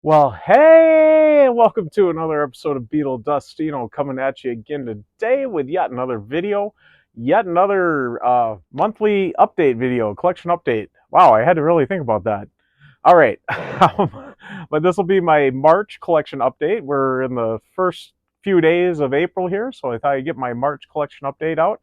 Well, hey, and welcome to another episode of Beetle Dustino coming at you again today with yet another video, yet another monthly update video, collection update. Wow, I had to really think about that. All right, but this will be my March collection update. We're in the first few days of April here, so I thought I'd get my March collection update out.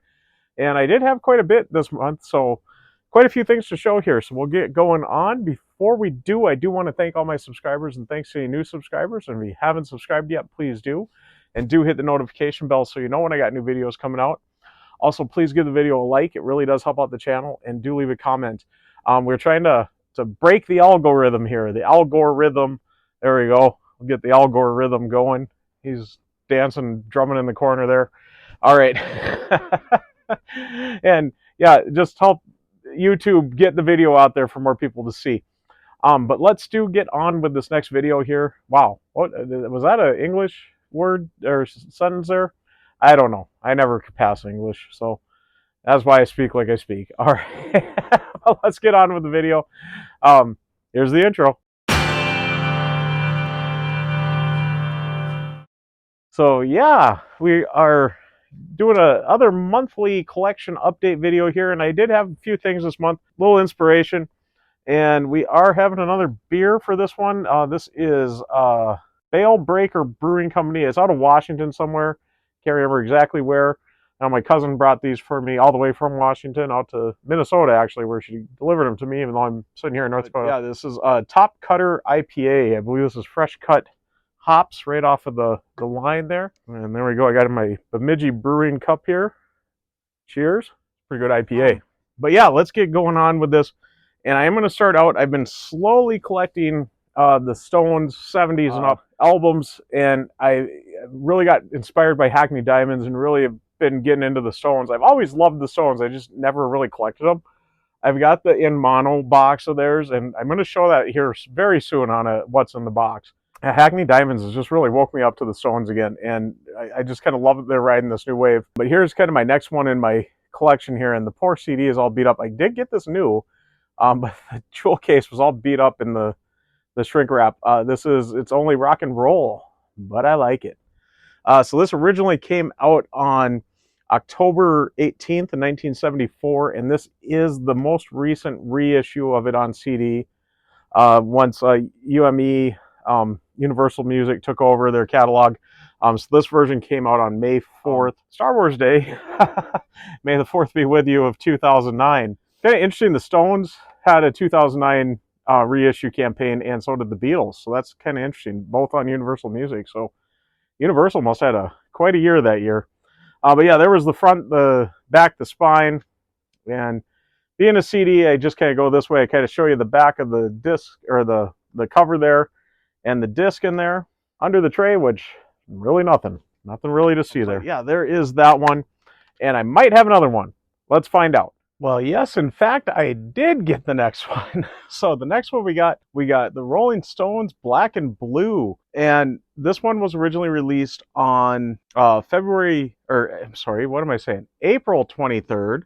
And I did have quite a bit this month, so quite a few things to show here. So we'll get going on. Before we do, I do want to thank all my subscribers and thanks to any new subscribers. And if you haven't subscribed yet, please do. And do hit the notification bell so you know when I got new videos coming out. Also, please give the video a like. It really does help out the channel. And do leave a comment. We're trying to break the algorithm here. The algorithm. There we go. We'll get the algorithm going. He's dancing, drumming in the corner there. All right. And yeah, just help YouTube get the video out there for more people to see. But let's get on with this next video here. Wow, what was that, an English word or sentence there? I don't know. I never could pass English, so that's why I speak like I speak. All right, well, let's get on with the video. Here's the intro. So yeah, we are doing another monthly collection update video here, and I did have a few things this month, a little inspiration, and we are having another beer for this one. This is Bale Breaker Brewing Company. It's out of Washington somewhere. Can't remember exactly where. Now my cousin brought these for me all the way from Washington out to Minnesota, actually, where she delivered them to me, even though I'm sitting here in North Dakota. Yeah, this is Top Cutter IPA. I believe this is fresh cut hops right off of the line there. And there we go. I got my Bemidji Brewing cup here. Cheers. Pretty good IPA. But yeah, let's get going on with this. And I am going to start out. I've been slowly collecting the Stones 70s and up albums. And I really got inspired by Hackney Diamonds and really have been getting into the Stones. I've always loved the Stones. I just never really collected them. I've got the in mono box of theirs. And I'm going to show that here very soon on what's in the box. Hackney Diamonds has just really woke me up to the Stones again, and I just kind of love that they're riding this new wave. But here's kind of my next one in my collection here, and the poor CD is all beat up. I did get this new, but the jewel case was all beat up in the shrink wrap. It's only rock and roll, but I like it. So this originally came out on October 18th, 1974, and this is the most recent reissue of it on CD. Once UME... Universal Music took over their catalog. So this version came out on May 4th, Star Wars Day. May the 4th be with you of 2009. Kind of interesting, the Stones had a 2009 reissue campaign, and so did the Beatles. So that's kind of interesting, both on Universal Music. So Universal must have had quite a year that year. But yeah, there was the front, the back, the spine, and being a CD, I just kind of go this way. I kind of show you the back of the disc, or the cover there, and the disc in there under the tray, which really nothing really to see there. Yeah, there is that one, and I might have another one. Let's find out. Well, yes, in fact, I did get the next one. So the next one we got the Rolling Stones Black and Blue, and this one was originally released on April 23rd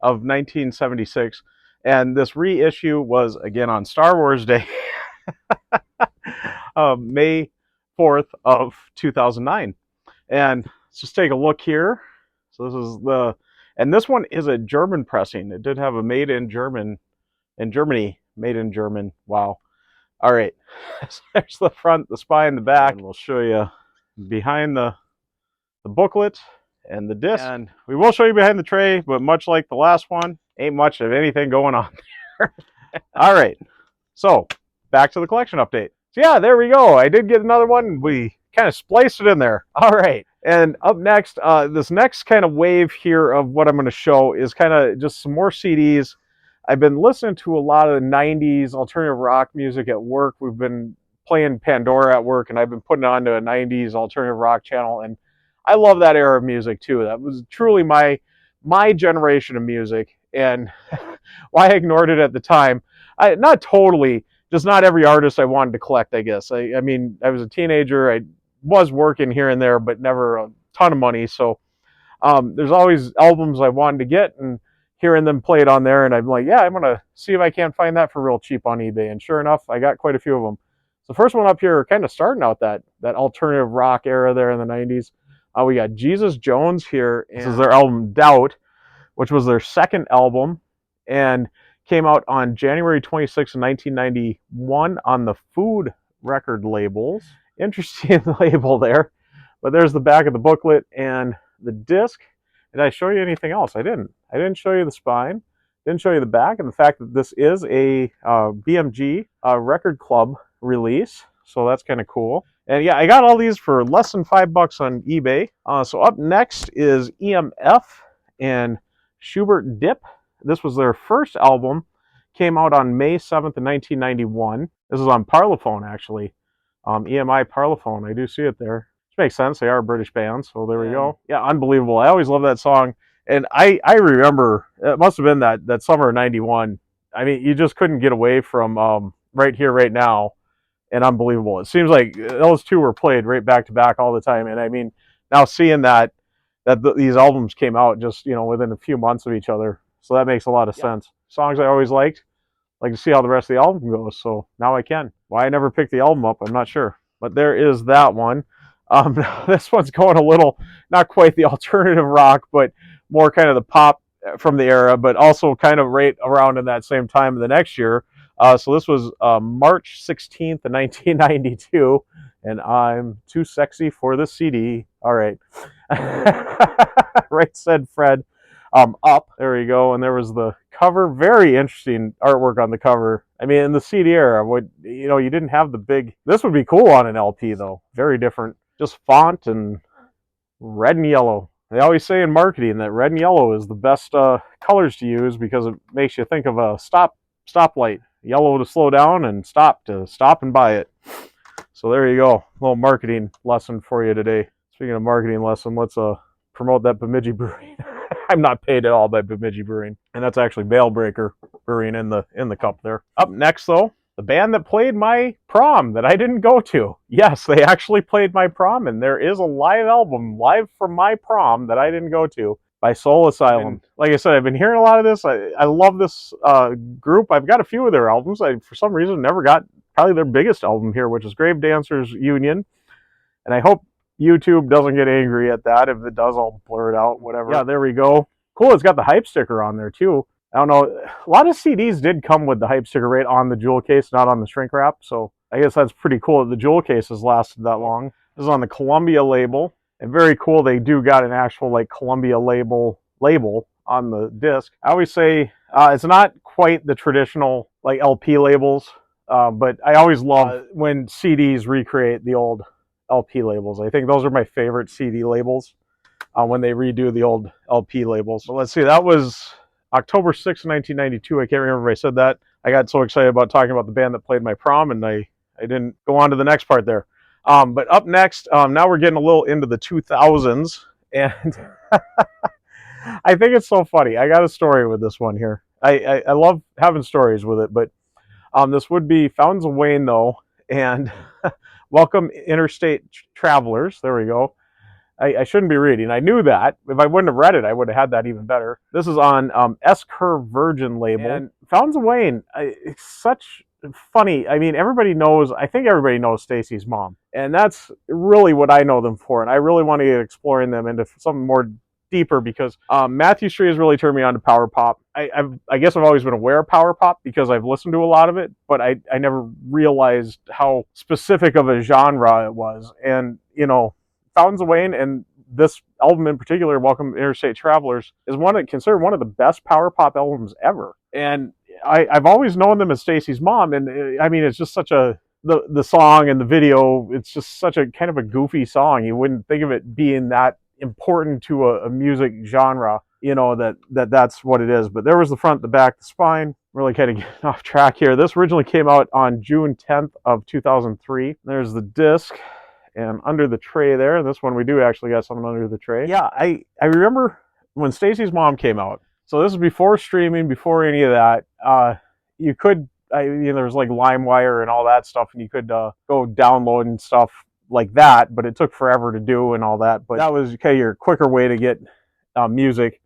of 1976, and this reissue was again on Star Wars Day. May 4th of 2009. And let's just take a look here. So this is and this one is a German pressing. It did have a made in Germany, made in German. Wow. All right. So there's the front, the spine, the back. And we'll show you behind the booklet and the disc. And we will show you behind the tray, but much like the last one, ain't much of anything going on there. All right. So back to the collection update. So yeah, there we go. I did get another one. We kind of spliced it in there. All right. And up next, this next kind of wave here of what I'm going to show is kind of just some more CDs. I've been listening to a lot of the 90s alternative rock music at work. We've been playing Pandora at work, and I've been putting it onto a 90s alternative rock channel. And I love that era of music too. That was truly my generation of music. And why I ignored it at the time, not totally. Just not every artist I wanted to collect, I guess. I mean, I was a teenager. I was working here and there, but never a ton of money. So there's always albums I wanted to get, and hearing them played on there, and I'm like, yeah, I'm going to see if I can't find that for real cheap on eBay. And sure enough, I got quite a few of them. So first one up here, kind of starting out that alternative rock era there in the 90s. We got Jesus Jones here. This is their album Doubt, which was their second album and came out on January 26, 1991 on the Food record labels. Interesting label there. But there's the back of the booklet and the disc. Did I show you anything else? I didn't. I didn't show you the spine. Didn't show you the back, and the fact that this is a BMG Record Club release, so that's kind of cool. And yeah, I got all these for less than $5 on eBay. So up next is EMF and Schubert Dip. This was their first album. Came out on May 7th of 1991. This is on Parlophone, actually. EMI Parlophone. I do see it there. Which makes sense. They are a British band, so there we go. Yeah, unbelievable. I always love that song. And I remember, it must have been that summer of 91. I mean, you just couldn't get away from Right Here, Right Now, and Unbelievable. It seems like those two were played right back to back all the time. And I mean, now seeing that these albums came out just, within a few months of each other, so that makes a lot of sense. Songs I always liked, like to see how the rest of the album goes, so now I can. Why I never picked the album up, I'm not sure. But there is that one. This one's going a little, not quite the alternative rock, but more kind of the pop from the era, but also kind of right around in that same time of the next year. So this was March 16th of 1992, and I'm too sexy for the CD. All right. Right said Fred. Up, there you go, and there was the cover. Very interesting artwork on the cover. I mean, in the CD era, you didn't have the big. This would be cool on an LP though. Very different. Just font and red and yellow. They always say in marketing that red and yellow is the best colors to use because it makes you think of a stoplight. Yellow to slow down and stop to stop and buy it. So there you go. A little marketing lesson for you today. Speaking of marketing lesson, let's promote that Bemidji Brewing. I'm not paid at all by Bemidji Brewing, and that's actually Bale Breaker Brewing in the cup there. Up next, though, the band that played my prom that I didn't go to. Yes, they actually played my prom, and there is a live album live from my prom that I didn't go to by Soul Asylum. And like I said, I've been hearing a lot of this. I love this group. I've got a few of their albums. I, for some reason, never got probably their biggest album here, which is Grave Dancers Union, and I hope YouTube doesn't get angry at that. If it does, I'll blur it out, whatever. Yeah, there we go. Cool, it's got the hype sticker on there, too. I don't know, a lot of CDs did come with the hype sticker right on the jewel case, not on the shrink wrap, so I guess that's pretty cool that the jewel case has lasted that long. This is on the Columbia label, and very cool, they do got an actual, Columbia label on the disc. I always say, it's not quite the traditional, LP labels, but I always love when CDs recreate the old LP labels. I think those are my favorite CD labels when they redo the old LP labels. So let's see, that was October 6th, 1992. I can't remember if I said that. I got so excited about talking about the band that played my prom, and I didn't go on to the next part there. But up next, now we're getting a little into the 2000s, and I think it's so funny. I got a story with this one here. I love having stories with it, but this would be Fountains of Wayne, though, and Welcome Interstate Travelers. There we go. I shouldn't be reading. I knew that. If I wouldn't have read it, I would have had that even better. This is on S-Curve Virgin label. And Fountains of Wayne, it's such funny. I mean, I think everybody knows Stacy's mom. And that's really what I know them for. And I really want to get exploring them into something more deeper because Matthew Stree has really turned me on to power pop. I guess I've always been aware of power pop because I've listened to a lot of it, but I never realized how specific of a genre it was. And, Fountains of Wayne and this album in particular, Welcome Interstate Travelers, is considered one of the best power pop albums ever. And I've always known them as Stacy's mom, and I mean, it's just such the song and the video, it's just such a kind of a goofy song. You wouldn't think of it being that important to a music genre, that's what it is. But there was the front, the back, the spine. Really kind of getting off track here. This originally came out on June 10th of 2003. There's the disc. And under the tray there, this one we do actually got something under the tray. Yeah, I remember when Stacy's Mom came out. So this is before streaming, before any of that. You could, there was LimeWire and all that stuff, and you could go download and stuff like that, but it took forever to do and all that. But that was kind of your quicker way to get music.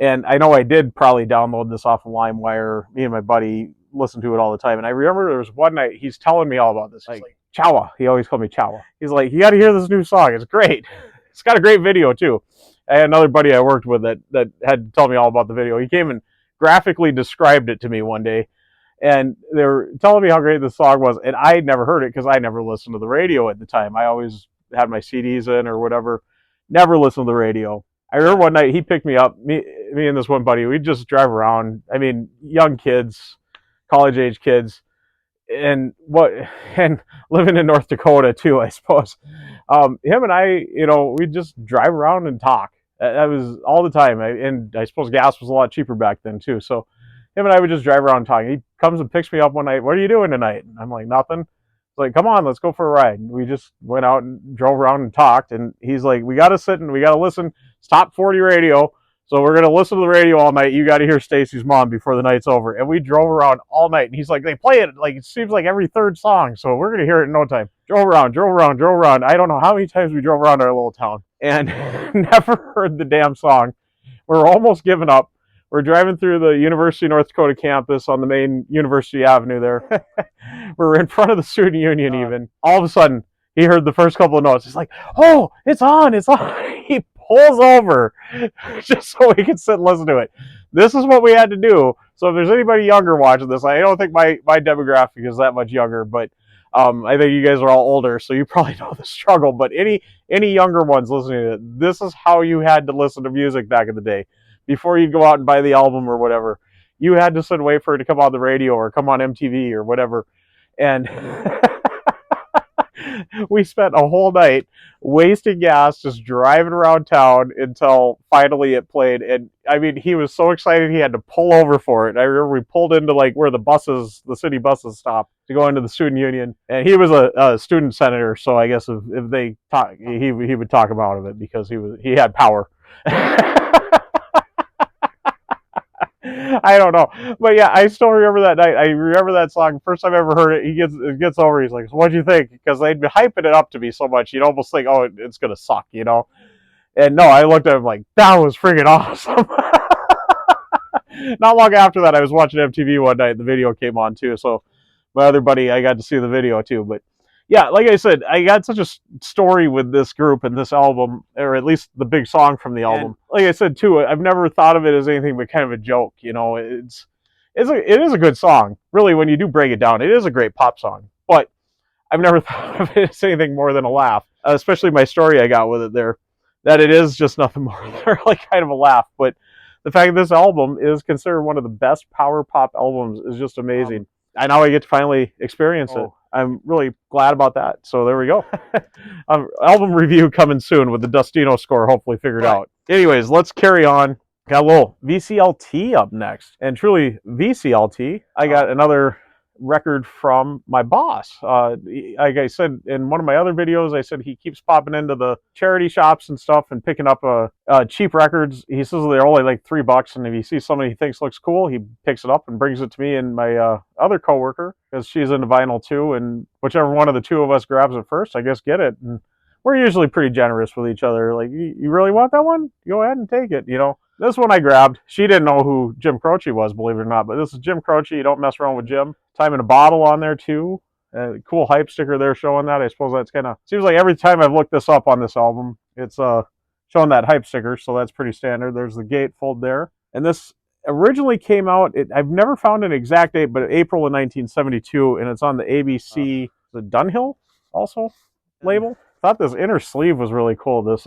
And I know I did probably download this off of LimeWire. Me and my buddy listen to it all the time. And I remember there was one night he's telling me all about this. He's like, Chawa. He always called me Chawa. He's like, you got to hear this new song. It's great. It's got a great video too. I had another buddy I worked with that had told me all about the video. He came and graphically described it to me one day. And they were telling me how great this song was. And I had never heard it because I never listened to the radio at the time. I always had my CDs in or whatever. Never listened to the radio. I remember one night he picked me up, me and this one buddy, we'd just drive around. I mean, young kids, college age kids, and living in North Dakota too, I suppose. Him and I, we'd just drive around and talk. That was all the time. And I suppose gas was a lot cheaper back then too. So him and I would just drive around talking. He comes and picks me up one night. What are you doing tonight? And I'm like, nothing. He's like, come on, let's go for a ride. And we just went out and drove around and talked. And he's like, we got to sit and we got to listen. It's top 40 radio. So we're going to listen to the radio all night. You got to hear Stacy's Mom before the night's over. And we drove around all night. And he's like, they play it like it seems like every third song. So we're going to hear it in no time. Drove around. I don't know how many times we drove around our little town and never heard the damn song. We're almost giving up. We're driving through the University of North Dakota campus on the main University Avenue there. We're in front of the student union even. All of a sudden, he heard the first couple of notes. He's like, oh, it's on. He pulls over just so we can sit and listen to it. This is what we had to do. So if there's anybody younger watching this, I don't think my demographic is that much younger, but I think you guys are all older, so you probably know the struggle. But any younger ones listening to it, this is how you had to listen to music back in the day. Before you'd go out and buy the album or whatever, you had to sit and wait for it to come on the radio or come on MTV or whatever. And we spent a whole night wasting gas just driving around town until finally it played. And I mean, he was so excited he had to pull over for it. I remember we pulled into like where the city buses stop to go into the student union. And he was a student senator, so I guess if they talk, he would talk about it because he had power. I don't know, but yeah, I still remember that night. I remember that song. First time I ever heard it, he gets over. He's like, so "What'd you think?" Because they'd been hyping it up to me so much, you'd almost think, "Oh, it's gonna suck," And no, I looked at him like, "That was friggin' awesome." Not long after that, I was watching MTV one night. The video came on too, so my other buddy, I got to see the video too. But yeah, like I said, I got such a story with this group and this album, or at least the big song from the album. And like I said too, I've never thought of it as anything but kind of a joke. It is a good song. Really, when you do break it down, it is a great pop song. But I've never thought of it as anything more than a laugh. Especially my story I got with it there, that it is just nothing more than like kind of a laugh. But the fact that this album is considered one of the best power pop albums is just amazing. And now I get to finally experience it. I'm really glad about that. So there we go. Album review coming soon with the Dustino score hopefully figured out. Anyways, let's carry on. Got a little VCLT up next. And truly, VCLT, I got another record from my boss. Like I said in one of my other videos, I said he keeps popping into the charity shops and stuff and picking up cheap records. He says they're only like $3, and if he sees somebody he thinks looks cool, he picks it up and brings it to me and my other coworker, because she's into vinyl too, and whichever one of the two of us grabs it first, I guess get it. And we're usually pretty generous with each other. Like, you really want that one? Go ahead and take it, This one I grabbed. She didn't know who Jim Croce was, believe it or not, but this is Jim Croce. You don't mess around with Jim. Time in a Bottle on there too. Cool hype sticker there showing that. I suppose that's kind of, seems like every time I've looked this up on this album, it's showing that hype sticker, so that's pretty standard. There's the gatefold there. And this originally came out, I've never found an exact date, but April of 1972, and it's on the ABC, the Dunhill also label. I thought this inner sleeve was really cool. This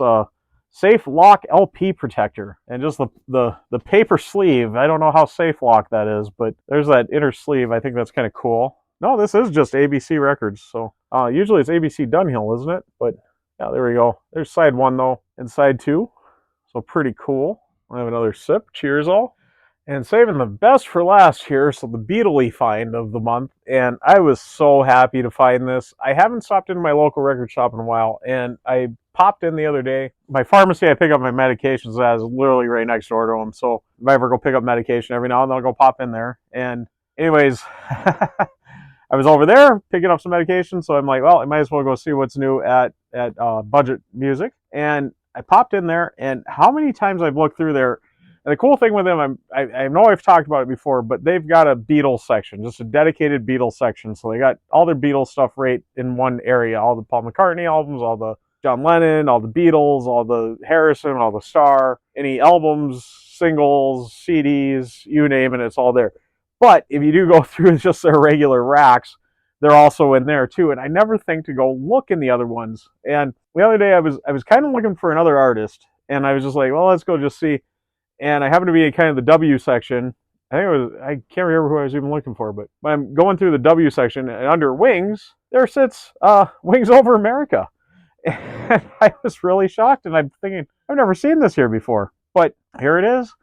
Safe Lock LP protector, and just the paper sleeve. I don't know how safe lock that is, but there's that inner sleeve. I think that's kind of cool. No, this is just ABC Records. So usually it's ABC Dunhill, isn't it? But yeah, there we go. There's side one though, and side two. So pretty cool. I have another sip. Cheers all. And saving the best for last here, so the Beatley find of the month. And I was so happy to find this. I haven't stopped into my local record shop in a while, and I popped in the other day. My pharmacy I pick up my medications at is literally right next door to them. So if I ever go pick up medication, every now and then I'll go pop in there. And anyways, I was over there picking up some medication, so I'm like, well, I might as well go see what's new at Budget Music. And I popped in there, and how many times I've looked through there, And the cool thing with them, I know I've talked about it before, but they've got a Beatles section, just a dedicated Beatles section. So they got all their Beatles stuff right in one area. All the Paul McCartney albums, all the John Lennon, all the Beatles, all the Harrison, all the Starr, any albums, singles, CDs, you name it, it's all there. But if you do go through just their regular racks, they're also in there too. And I never think to go look in the other ones. And the other day I was kind of looking for another artist, and I was just like, well, let's go just see. And I happened to be in kind of the W section. I can't remember who I was even looking for, but when I'm going through the W section, and under Wings, there sits Wings Over America. And I was really shocked, and I'm thinking, I've never seen this here before. But here it is,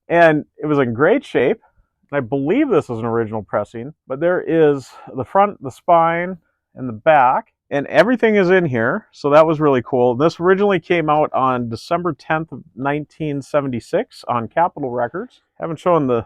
and it was in great shape. And I believe this is an original pressing, but there is the front, the spine, and the back, and everything is in here, so that was really cool. This originally came out on December 10th of 1976 on Capitol Records. Haven't shown the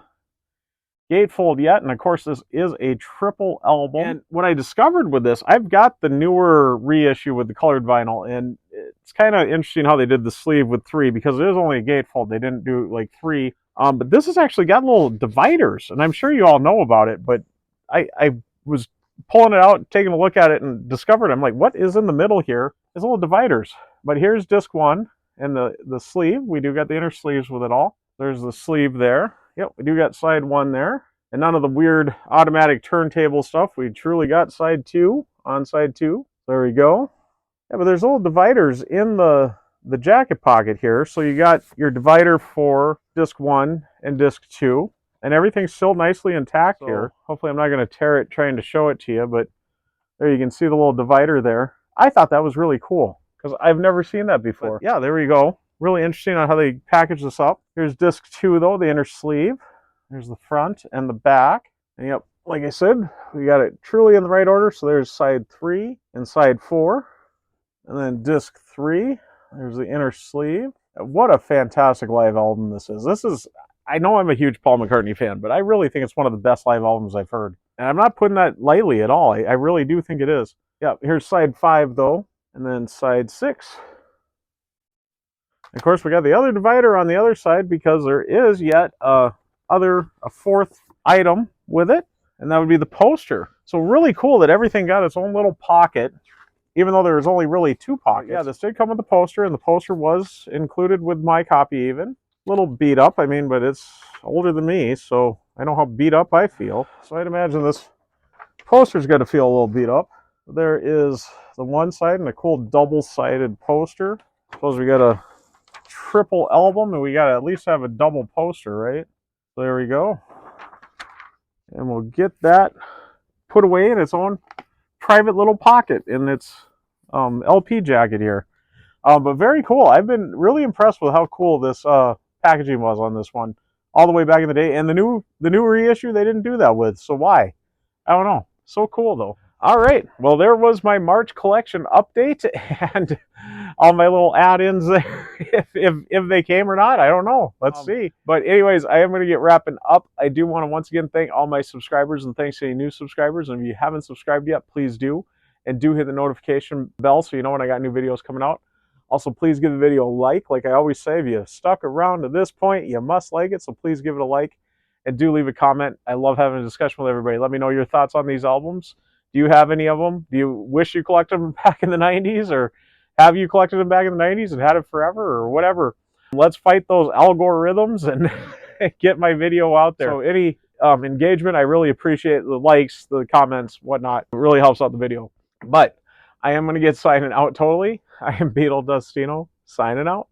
gatefold yet, and of course this is a triple album. And what I discovered with this, I've got the newer reissue with the colored vinyl, and it's kind of interesting how they did the sleeve with 3, because it is only a gatefold. They didn't do like 3. But this has actually got little dividers, and I'm sure you all know about it, but I was pulling it out, taking a look at it, and discovered, I'm like, what is in the middle here? There's little dividers. But here's disc 1 and the sleeve. We do got the inner sleeves with it all. There's the sleeve there. Yep, we do got side 1 there. And none of the weird automatic turntable stuff. We truly got side 2 on side 2. There we go. Yeah, but there's little dividers in the jacket pocket here. So you got your divider for disc 1 and disc 2. And everything's still nicely intact here. Hopefully I'm not going to tear it trying to show it to you, but there you can see the little divider there. I thought that was really cool, because I've never seen that before. But yeah, there we go. Really interesting on how they package this up. Here's disc 2 though, the inner sleeve. There's the front and the back. And yep, like I said, we got it truly in the right order. So there's side 3 and side 4. And then disc 3, there's the inner sleeve. What a fantastic live album this is. I know I'm a huge Paul McCartney fan, but I really think it's one of the best live albums I've heard. And I'm not putting that lightly at all. I really do think it is. Yeah, here's side 5 though, and then side 6. Of course, we got the other divider on the other side, because there is yet a 4th item with it, and that would be the poster. So really cool that everything got its own little pocket, even though there's only really 2 pockets. Yeah, this did come with the poster, and the poster was included with my copy even. Little beat up, I mean, but it's older than me, so I know how beat up I feel. So I'd imagine this poster's got to feel a little beat up. There is the one side and a cool double-sided poster. Suppose we got a triple album, and we got to at least have a double poster, right? So there we go. And we'll get that put away in its own private little pocket in its LP jacket here. But very cool. I've been really impressed with how cool this packaging was on this one all the way back in the day. And the new reissue, they didn't do that with. So why? I don't know. So cool though. All right. Well, there was my March collection update and all my little add-ins there. if they came or not, I don't know. Let's see. But anyways, I am going to get wrapping up. I do want to once again thank all my subscribers, and thanks to any new subscribers. And if you haven't subscribed yet, please do. And do hit the notification bell so you know when I got new videos coming out. Also, please give the video a like. Like I always say, if you stuck around to this point, you must like it. So please give it a like. And do leave a comment. I love having a discussion with everybody. Let me know your thoughts on these albums. Do you have any of them? Do you wish you collected them back in the 90s? Or have you collected them back in the 90s and had it forever or whatever? Let's fight those algorithms and get my video out there. So any engagement, I really appreciate the likes, the comments, whatnot. It really helps out the video. But I am going to get signing out totally. I am Beetle Dustino, signing out.